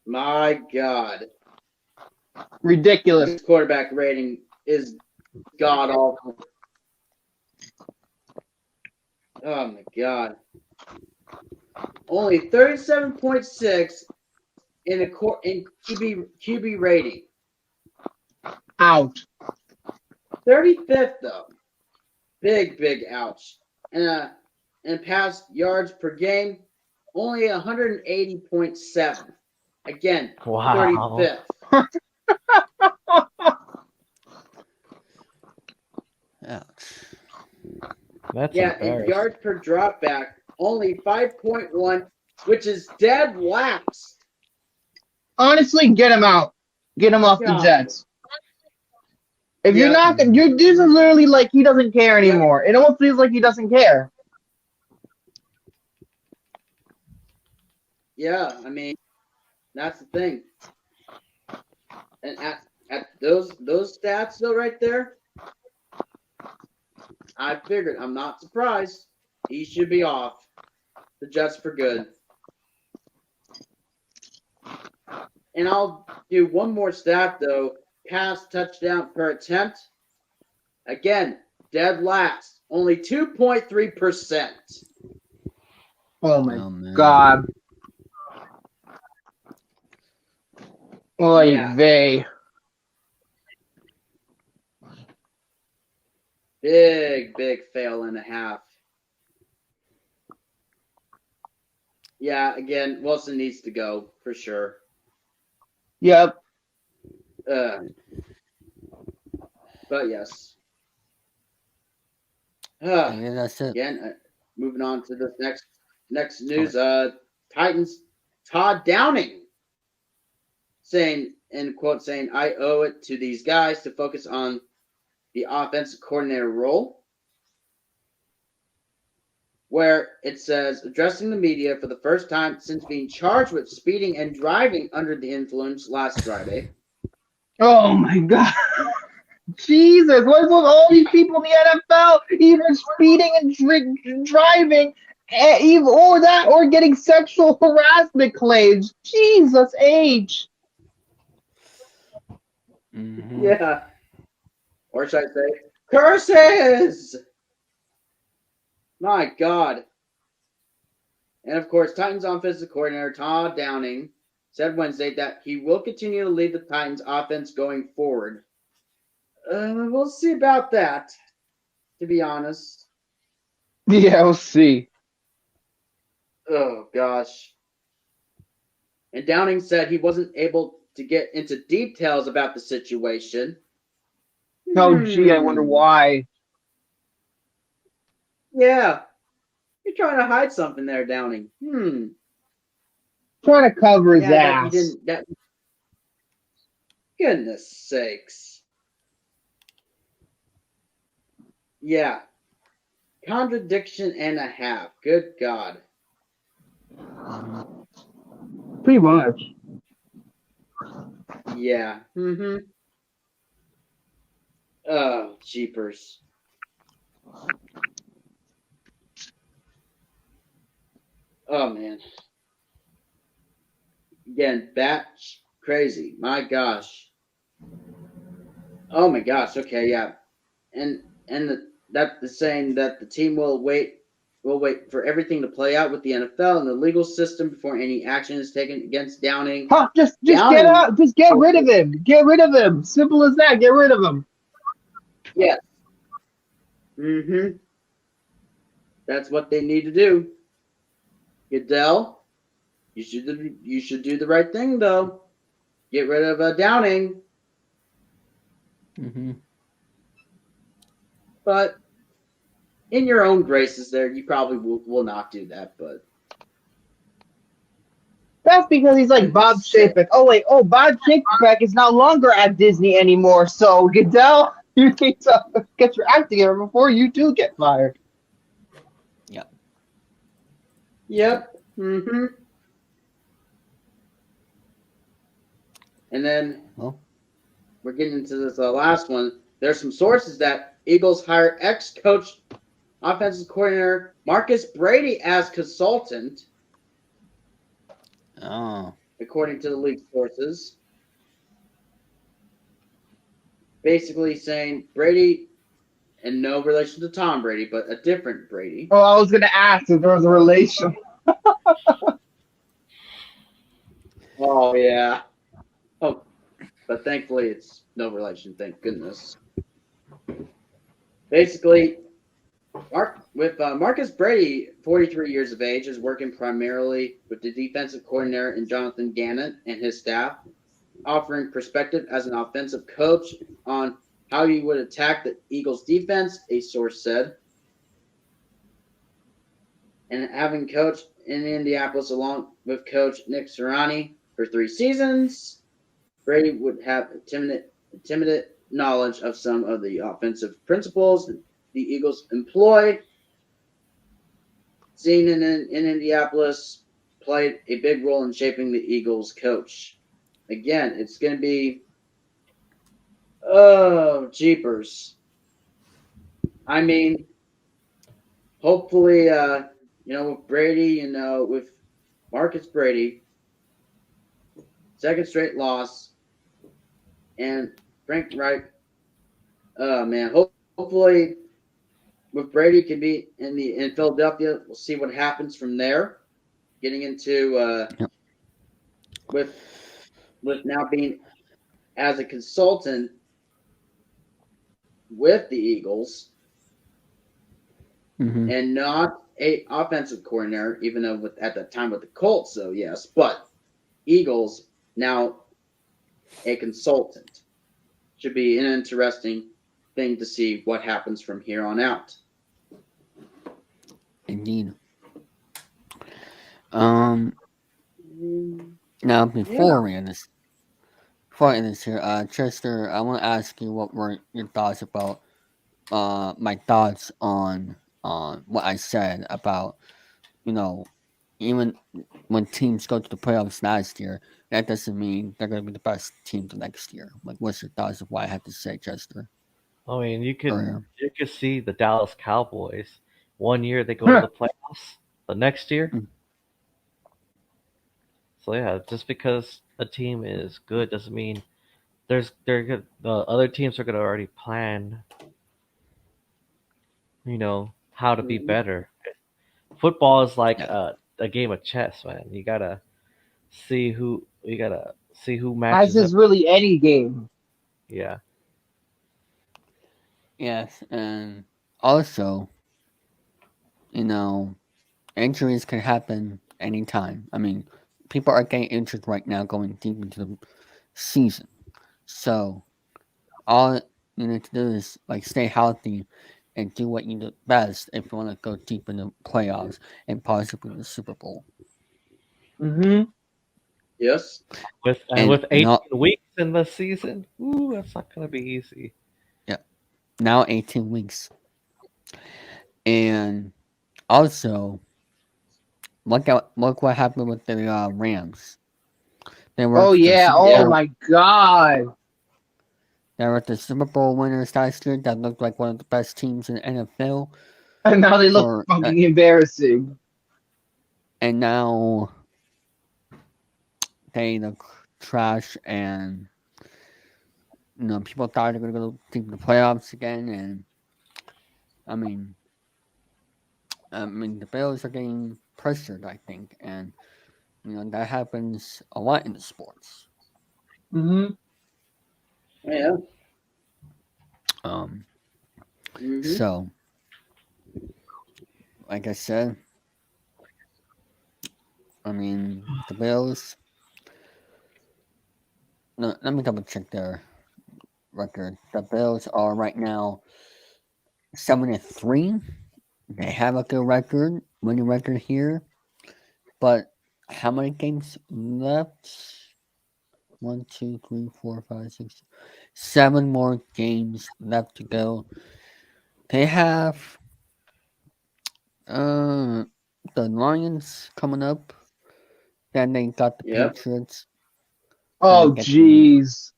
S2: My God.
S6: Ridiculous.
S2: His quarterback rating is god awful. Oh my God. Only 37.6 in QB rating.
S6: Out.
S2: 35th though. Big ouch. And pass yards per game, only 180.7. Again,
S5: Wow.
S2: 35th.
S4: Ouch.
S5: That's
S2: Yeah, and
S5: embarrassing.
S2: yards per dropback, only 5.1, which is dead last.
S6: Honestly, get him out. Get him off the Jets. If you're not, this is literally like he doesn't care anymore. It almost feels like he doesn't care.
S2: Yeah, I mean, that's the thing. And at those stats though, right there, I figured. I'm not surprised. He should be off the Jets for good. And I'll do one more stat though. Pass touchdown per attempt. Again, dead last. Only 2.3%.
S6: Oh my God. Oy vey.
S2: Big fail and a half. Yeah, again, Wilson needs to go for sure.
S6: Yep.
S2: But yes.
S4: Yeah, that's it.
S2: Again, moving on to the next news. Titans Todd Downing saying, in quote, saying, "I owe it to these guys to focus on the offensive coordinator role." Where it says, addressing the media for the first time since being charged with speeding and driving under the influence last Friday.
S6: Oh my God. Jesus, what's with all these people in the NFL either speeding and driving, or getting sexual harassment claims? Jesus H.
S4: Mm-hmm.
S2: Yeah. Or should I say, curses! My God. And of course, Titans offensive coordinator Todd Downing said Wednesday that he will continue to lead the Titans offense going forward. We'll see about that, to be honest.
S6: Yeah, we'll see.
S2: Oh, gosh. And Downing said he wasn't able to get into details about the situation.
S6: Oh, gee, I wonder why.
S2: Yeah. You're trying to hide something there, Downing.
S6: Trying to cover his
S2: Yeah, that you
S6: ass.
S2: didn't. That. Goodness sakes. Yeah. Contradiction and a half. Good God.
S6: Pretty much.
S2: Yeah. Oh, jeepers. Oh, man. Again, batch crazy. My gosh. Oh my gosh. Okay, yeah. And that the saying that the team will wait for everything to play out with the NFL and the legal system before any action is taken against Downing.
S6: Huh, just
S2: Downing,
S6: get out. Just get rid of him. Get rid of him. Simple as that. Get rid of him.
S2: Yes. That's what they need to do. Goodell, you should do the right thing though. Get rid of Downing. But in your own graces, there you probably will not do that. But
S6: That's because he's like Bob Chapek. Oh wait, Bob Chapek is no longer at Disney anymore. So Goodell, you need to get your act together before you do get fired.
S2: Yep. And then we're getting into this last one. There's some sources that Eagles hire ex-coach offensive coordinator Marcus Brady as consultant.
S4: Oh.
S2: According to the league sources. Basically saying Brady, and no relation to Tom Brady, but a different Brady.
S6: Oh, I was going to ask if there was a relation.
S2: Oh, yeah. Oh, but thankfully it's no relation, thank goodness. Basically, Marcus Brady, 43 years of age, is working primarily with the defensive coordinator and Jonathan Gannon and his staff, offering perspective as an offensive coach on how he would attack the Eagles' defense, a source said. And having coached in Indianapolis along with coach Nick Sirianni for 3 seasons, Brady would have intimate knowledge of some of the offensive principles the Eagles employ. Seen in Indianapolis, played a big role in shaping the Eagles' coach. Again, it's going to be, oh, jeepers. I mean, hopefully, with Brady, with Marcus Brady, second straight loss, and Frank Reich, man, hopefully with Brady can be in Philadelphia. We'll see what happens from there. Getting into with now being as a consultant with the Eagles and not a offensive coordinator, even though at that time with the Colts, so yes, but Eagles now a consultant. Should be an interesting thing to see what happens from here on out.
S4: Indeed. Now before we end this here, Chester, I want to ask you what were your thoughts about my thoughts on what I said about, even when teams go to the playoffs last year, that doesn't mean they're going to be the best team the next year. Like, what's your thoughts of what I had to say, Chester?
S5: I mean, you could
S4: Earlier.
S5: see the Dallas Cowboys. One year they go to the playoffs, the next year. So yeah, just because a team is good doesn't mean the other teams are gonna already plan, how to be better. Football is like a game of chess, man. You gotta see who we gotta see who
S6: As
S5: matches up.
S6: is really any game.
S5: Yeah.
S4: Yes, and also, you know, injuries can happen anytime. I mean, people are getting injured right now going deep into the season. So all you need to do is like stay healthy and do what you do best if you want to go deep in the playoffs and possibly the Super Bowl.
S6: Mm-hmm.
S2: Yes.
S5: With
S4: And
S5: 18 weeks in the season, ooh, that's not gonna be easy.
S4: yeah, now 18 weeks. And also, look what happened with the Rams. They were
S6: Oh
S4: the
S6: yeah.
S4: Super
S6: Oh
S2: Yeah.
S4: Bowl.
S6: my God.
S4: They were the Super Bowl winners last year. That looked like one of the best teams in the NFL.
S6: And now they look
S4: For
S6: fucking embarrassing.
S4: and now they look trash, and people thought they were going to go deep in the playoffs again. And I mean, the Bills are getting pressured, I think, and that happens a lot in the sports.
S6: Mm-hmm.
S2: Yeah.
S4: Um,
S2: Mm-hmm.
S4: so like I said, I mean the Bills. No, let me double check their record. The Bills are right now 7-3. They have a good record, winning record here, but how many games left? 1, 2, 3, 4, 5, 6, 7 more games left to go. They have uh the Lions coming up. Then they got the
S2: Yep.
S4: Patriots. Then
S6: Oh jeez.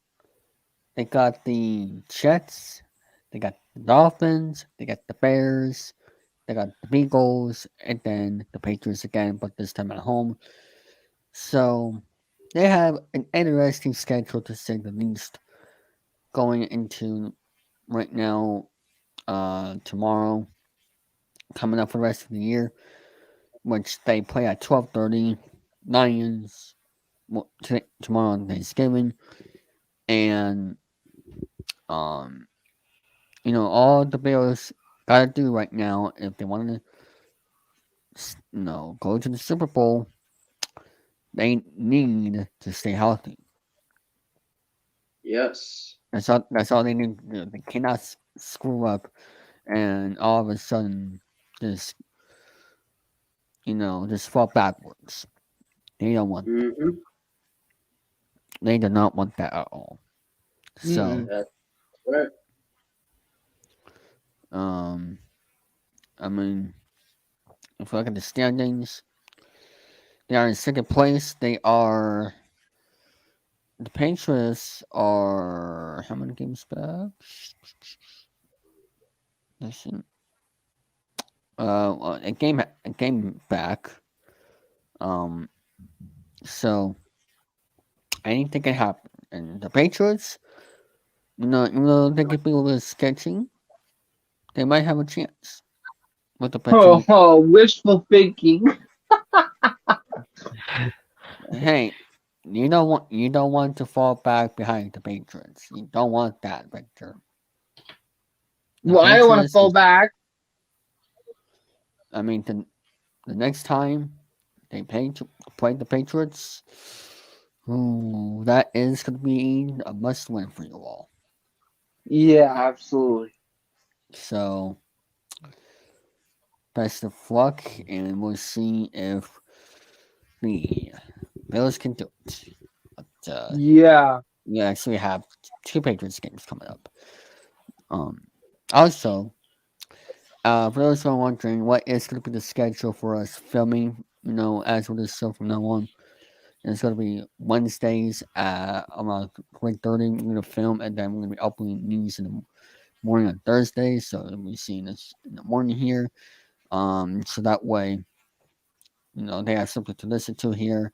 S4: they got the Jets. They got the Dolphins. They got the Bears. They got the Eagles, and then the Patriots again, but this time at home. So they have an interesting schedule to say the least going into right now, tomorrow, coming up for the rest of the year, which they play at 12:30. Lions tomorrow on Thanksgiving, and um, all the Bears gotta do right now if they want to, go to the Super Bowl, they need to stay healthy.
S2: Yes.
S4: That's all they need to do. They cannot screw up and all of a sudden just just fall backwards. They don't want that.
S2: Mm-hmm.
S4: They do not want that at all. So,
S6: Mm-mm.
S2: That's right.
S4: um, I mean, if you look at the standings, they are in second place. The Patriots are how many games back? Listen, well, a game back. Um, so anything can happen. And the Patriots, even though they could be a little sketchy, they might have a chance with the
S6: Oh,
S4: Patriots.
S6: oh, wishful thinking.
S4: Hey, you don't want to fall back behind the Patriots. You don't want that, Victor. The
S6: Well, I don't want to
S4: Patriots
S6: fall
S4: is,
S6: back.
S4: I mean, the next time they play the Patriots, ooh, that is going to be a must win for you all.
S6: Yeah, absolutely.
S4: So, best of luck, and we'll see if the Bills can do it. But
S6: Yeah.
S4: we actually have two Patriots games coming up. Um, Also, for those who are wondering, what is going to be the schedule for us filming? As with this show from now on, it's going to be Wednesdays at around 3:30. We're going to film, and then we're going to be uploading news in the morning on Thursday. So you'll be seeing this in the morning here. So that way, they have something to listen to here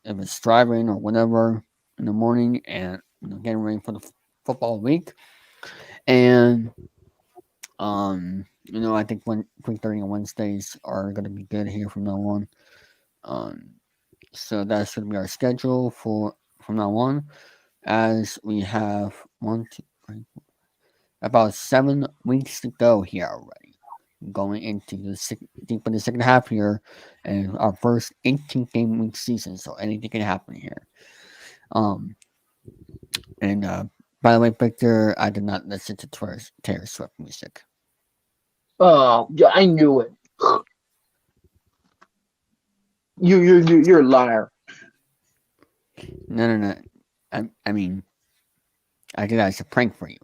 S4: if it's driving or whatever in the morning, and getting ready for the football week. And I think when 3:30 on Wednesdays are gonna be good here from now on. Um, So that's going to be our schedule for from now on, as we have about 7 weeks to go here already, going into deep in the second half here, and our first 18-game week season. So anything can happen here. And by the way, Victor, I did not listen to Taylor Swift music.
S6: Oh, yeah, I knew it. You're a liar.
S4: No. I mean, I did that as a prank for you.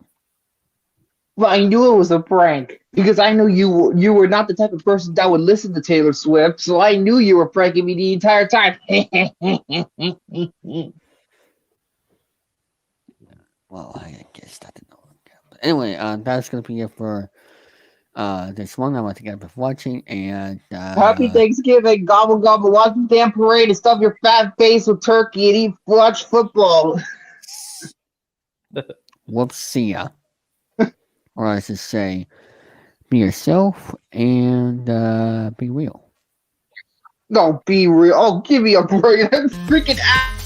S6: Well, I knew it was a prank because I knew you were not the type of person that would listen to Taylor Swift, so I knew you were pranking me the entire time.
S4: Well, I guess that didn't work out. But anyway, that's gonna be it for this one. I want to thank you for watching, and
S6: Happy Thanksgiving, gobble gobble, watch the damn parade and stuff your fat face with turkey and watch football.
S4: Whoops, see ya. Or I should say, be yourself and be real.
S6: No, be real. Oh, give me a break. That's freaking ass.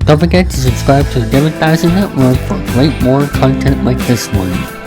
S4: Don't forget to subscribe to the Democracy Network for great more content like this one.